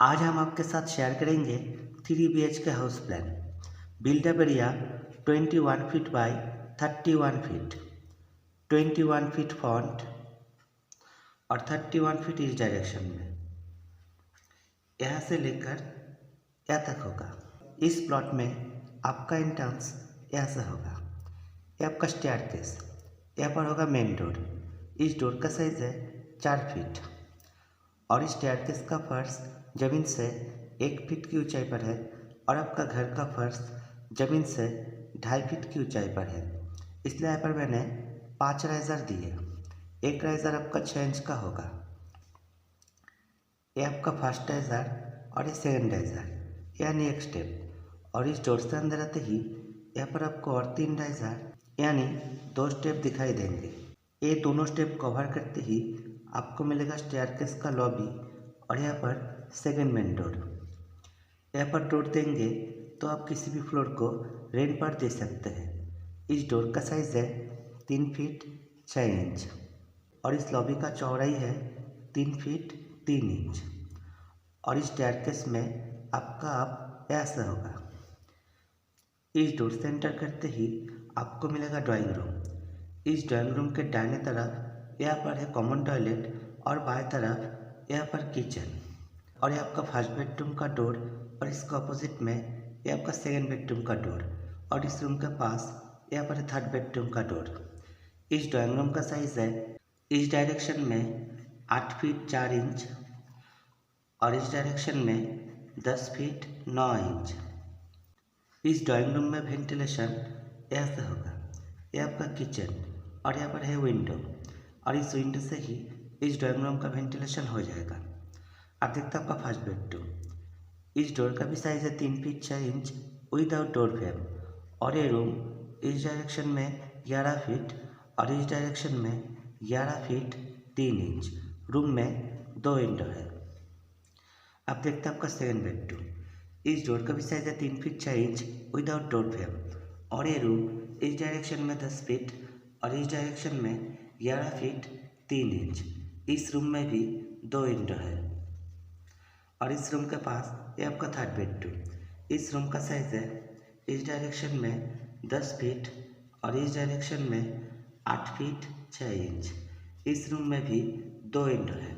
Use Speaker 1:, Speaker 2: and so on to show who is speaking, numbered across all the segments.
Speaker 1: आज हम आपके साथ शेयर करेंगे 3 BHK house plan. Built up area 21 feet by 31 feet, 21 feet front और 31 फीट इस डायरेक्शन में, यहाँ से लेकर यहाँ तक होगा। इस प्लॉट में आपका एंट्रेंस यहाँ से होगा, ये आपका स्टेयरकेस, यहाँ पर होगा मेन डोर। इस डोर का साइज है 4 फीट और इस स्टेयरकेस का फर्श ज़मीन से 1 फीट की ऊंचाई पर है और आपका घर का फर्श ज़मीन से 2.5 फीट की ऊंचाई पर है। इसलिए यहाँ पर मैंने 5 राइजर दिए। एक राइजर आपका 6 इंच का होगा, ये आपका फर्स्ट राइजर और ये सेकेंड राइजर, यानी एक स्टेप। और इस डोर से अंदर आते ही यहाँ पर आपको और 3 राइजर यानी 2 स्टेप दिखाई देंगे। ये दोनों स्टेप कवर करते ही आपको मिलेगा स्टेयरकेस का लॉबी और यहाँ पर सेकेंड मेन डोर। यहाँ पर डोर देंगे तो आप किसी भी फ्लोर को रेंट पर दे सकते हैं। इस डोर का साइज़ है 3 फीट 6 इंच और इस लॉबी का चौड़ाई है 3 फीट 3 इंच और इस स्टेयरकेस में आपका आप ऐसा होगा। इस डोर से एंटर करते ही आपको मिलेगा ड्राइंग रूम। इस ड्राइंग रूम के दाहिने तरफ यहाँ पर है कॉमन टॉयलेट और बाएं तरफ यहाँ पर किचन और ये आपका फर्स्ट बेडरूम का डोर और इसका अपोजिट में ये आपका सेकेंड बेडरूम का डोर और इस रूम के पास यहाँ पर है थर्ड बेडरूम का डोर। इस ड्राइंग रूम का साइज़ है इस डायरेक्शन में 8 फीट 4 इंच और इस डायरेक्शन में 10 फीट 9 इंच। इस ड्राइंग रूम में वेंटिलेशन ऐसा होगा, ये आपका किचन और यहाँ पर है विंडो और इस विंडो से ही इस ड्राइंग रूम का वेंटिलेशन हो जाएगा। अब देखते हैं आपका फर्स्ट बेडरूम। इस डोर का भी साइज़ है 3 feet 6 inch without door frame और ये रूम इस डायरेक्शन में 11 फीट और इस डायरेक्शन में 11 फीट 3 इंच। रूम में 2 विंडो है। अब देखते हैं आपका सेकेंड बेडरूम। इस डोर का भी साइज़ है 3 feet 6 inch without door frame और ये रूम इस डायरेक्शन में 10 फीट और इस डायरेक्शन में 11 फीट 3 इंच। इस रूम में भी 2 विंडो है और इस रूम के पास ये आपका थर्ड बेडरूम। इस रूम का साइज़ है इस डायरेक्शन में 10 फीट और इस डायरेक्शन में 8 फीट 6 इंच। इस रूम में भी 2 विंडो है।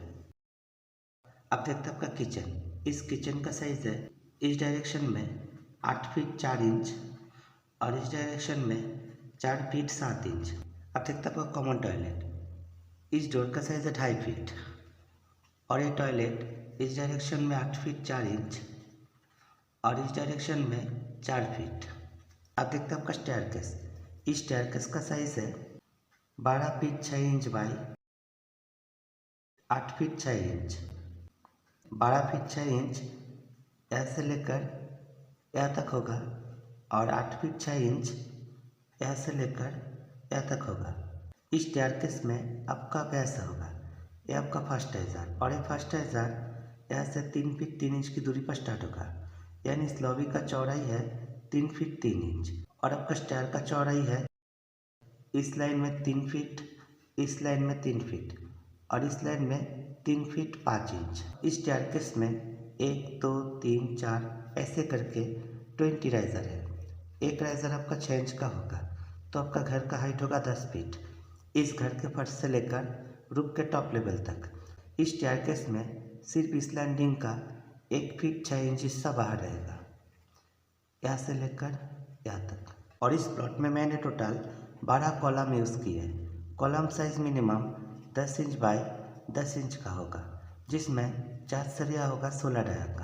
Speaker 1: अब देखते हैं आपका किचन। इस किचन का साइज़ है इस डायरेक्शन में 8 फीट 4 इंच और इस डायरेक्शन में 4 फीट 7 इंच। अब देखते हैं आपका कॉमन टॉयलेट। इस डोर का साइज़ है 2.5 फीट और ये टॉयलेट इस डायरेक्शन में 8 फीट 4 इंच और इस डायरेक्शन में 4 फीट। अब देखते हैं आपका स्टेयरकेस। इस स्टेयरकेस का साइज़ है 12 feet 6 inch by 8 feet 6 inch. 12 feet 6 inch यहाँ से लेकर यहाँ तक होगा और 8 फीट 6 इंच यहाँ से लेकर यहाँ तक होगा। इस स्टेयरकेस में आपका ऐसा होगा, ये आपका फर्स्ट राइजर और ये फर्स्ट राइजर यहाँ से 3 फीट 3 इंच की दूरी पर स्टार्ट होगा, यानी इस लॉबी का चौड़ाई है 3 फीट 3 इंच और आपका स्टेयर का चौड़ाई है इस लाइन में 3 फीट, इस लाइन में 3 फीट और इस लाइन में 3 फीट 5 इंच। इस स्टेयरकेस में 1 2 3 4 ऐसे करके 20 राइजर है। एक राइजर आपका 6 इंच का होगा तो आपका घर का हाइट होगा 10 फीट। इस घर के फर्श से लेकर रूफ के टॉप लेवल तक इस स्टेयरकेस में सिर्फ इस लैंडिंग का 1 फीट 6 इंच हिस्सा बाहर रहेगा, यहाँ से लेकर यहाँ तक। और इस प्लॉट में मैंने टोटल 12 कॉलम यूज़ किए हैं। Column size minimum 10 inch by 10 inch का होगा, जिसमें 4 सरिया होगा 16 डाया का।